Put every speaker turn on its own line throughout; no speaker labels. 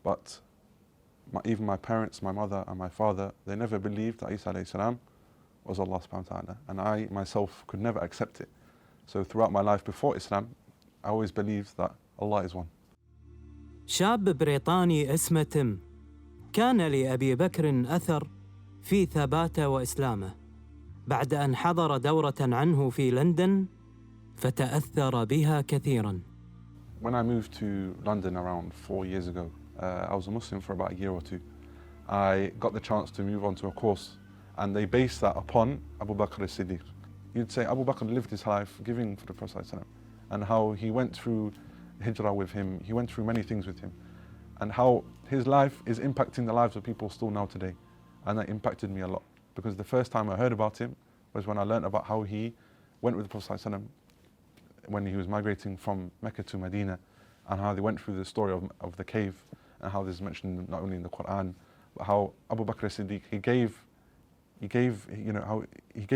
But even my parents, my mother and my father, they never believed that Isa alayhi salam was Allah subhanahu wa ta'ala. And I myself could never accept it. So throughout my life before Islam, I always believed that Allah is one.
شاب بريطاني اسمه تيم كان لأبي بكر أثر في ثباته وإسلامه بعد أن حضر دورة عنه في لندن فتأثر بها كثيراً.
When I moved to London around 4 years ago, I was a Muslim for about a year or two. I got the chance to move on to a course, and they based that upon Abu Bakr as-Siddiq. You'd say Abu Bakr lived his life giving for the Prophet ﷺ, and how he went through hijrah with him, he went through many things with him, and how his life is impacting the lives of people still now today. And that impacted me a lot, because the first time I heard about him was when I learned about how he went with the Prophet ﷺ when he was migrating from Mecca to Medina, and how they went through the story of the cave, and how this is mentioned not only in the Quran, but how Abu Bakr as-Siddiq, he gave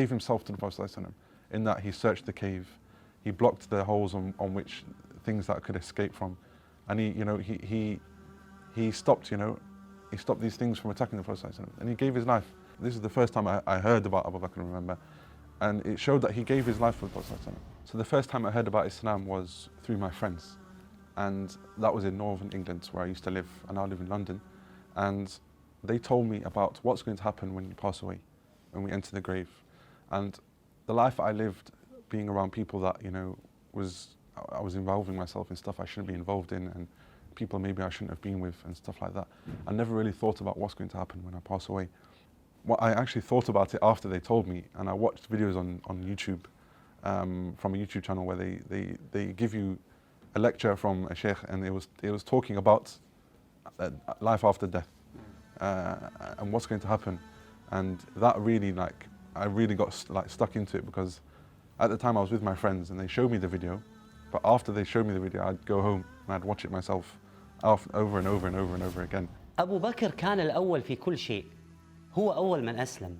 himself to the Prophet ﷺ, in that he searched the cave, he blocked the holes on which things that could escape from, and he stopped these things from attacking the Prophet ﷺ, and he gave his life. This is the first time I heard about Abu Bakr, remember, and it showed that he gave his life for the Prophet ﷺ. So the first time I heard about Islam was through my friends, and that was in northern England where I used to live, and I live in London, and they told me about what's going to happen when you pass away, when we enter the grave. And the life I lived, being around people that, I was involving myself in stuff I shouldn't be involved in, and people maybe I shouldn't have been with and stuff like that. I never really thought about what's going to happen when I pass away. What I actually thought about it after they told me, and I watched videos on YouTube, from a YouTube channel where they give you a lecture from a Sheikh, and it was talking about life after death, and what's going to happen. And that really, I really got stuck into it, because at the time I was with my friends and they showed me the video, but after they showed me the video I'd go home and I'd watch it myself over and over and over and over again.
أبو بكر كان الأول في كل شيء، هو أول من أسلم،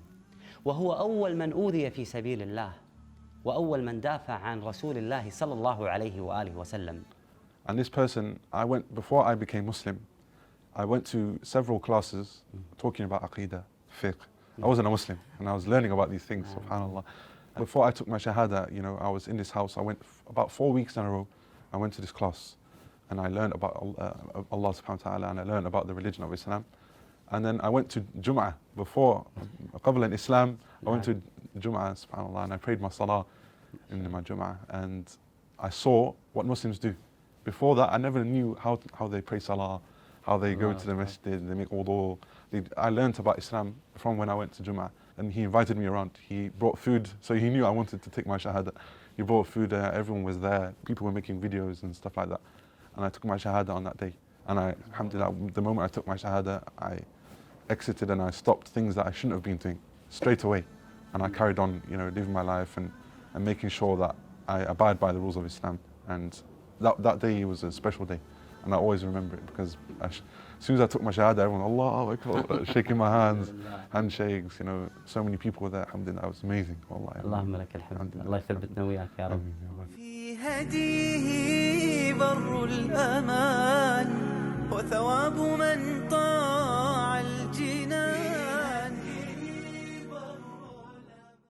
وهو أول من أوذي في سبيل الله، وأول من دافع عن رسول الله صلى الله عليه وآله وسلم.
And this person, before I became Muslim, I went to several classes talking about Aqidah, fiqh. I wasn't a Muslim, and I was learning about these things, subhanAllah. Before I took my Shahada, I was in this house. I went about 4 weeks in a row. I went to this class, and I learned about Allah subhanahu wa ta'ala, and I learned about the religion of Islam. And then I went to Jum'ah before, qabla in Islam, I went to Jum'ah, subhanAllah, and I prayed my salah in my Jum'ah, and I saw what Muslims do. Before that, I never knew how they pray salah, how they go to the masjid, they make wudu. I learned about Islam from when I went to Jum'ah, and he invited me around. He brought food, so he knew I wanted to take my Shahada. He brought food, everyone was there, people were making videos and stuff like that. And I took my Shahada on that day. And alhamdulillah, the moment I took my Shahada, I exited and I stopped things that I shouldn't have been doing straight away. And I carried on, living my life and making sure that I abide by the rules of Islam. And that day was a special day. And I always remember it, because as soon as I took my Shahada, everyone, Allahu Akbar, shaking my hands, handshakes, so many people were there, alhamdulillah, it was amazing.
اللهم لك الحمد. الله يثبتنا وياك يا رب.
في هديه بر الأمان وثواب من طاع الجنان.